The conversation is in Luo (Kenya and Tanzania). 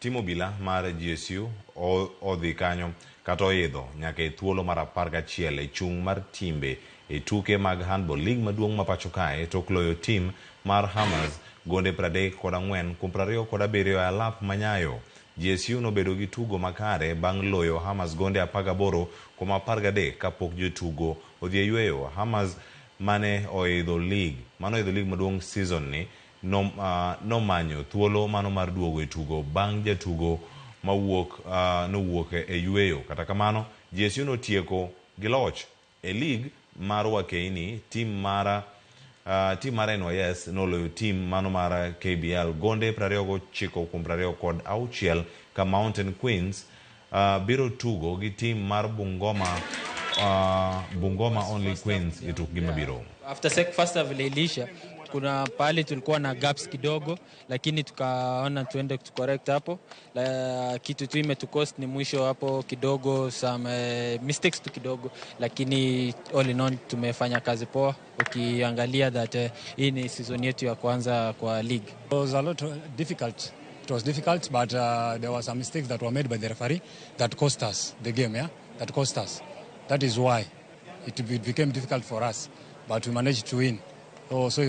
timo bila mar GSU odhi kanyo kata oidho nyaka e thuolo mar 11 e chung' mar timbe e tuke mag handball league maduong' ma pacho kae tok loyo tim mar Hammers gonde 34 kuom 27 e alap manyayo. GSU nobedo gi tugo makare bang' loyo Hammers gonde 18 kuom 13 kapok jotugo odhi e yueyo. Hammers mane oidho league maduong' season ni nomanyo thuolo mano mar duogo e tugo bang' jatugo nowuok e yueyo. Kata kamano GSU notieko gi loch e league mar Wakeini. Tim mar NYS noloyo tim mano mar KBL gonde 29 kuom 26 ka Mountain Queens biro tugo gi tim mar Bungoma Only Queens e tukgi mabiro. After first half ilisha, kuna pale tulikuwa na gaps kidogo, lakini tukaona tuende correct hapo. Kitu tu imetukost ni mwisho hapo kidogo, some mistakes tu kidogo, lakini all in all tumefanya kazi poa. Ukiangalia that hii ni season yetu ya kwanza kwa league. It was a lot difficult. It was difficult, but there were some mistakes that were made by the referee that cost us the game. That cost us. That is why it became difficult for us, but we managed to win. So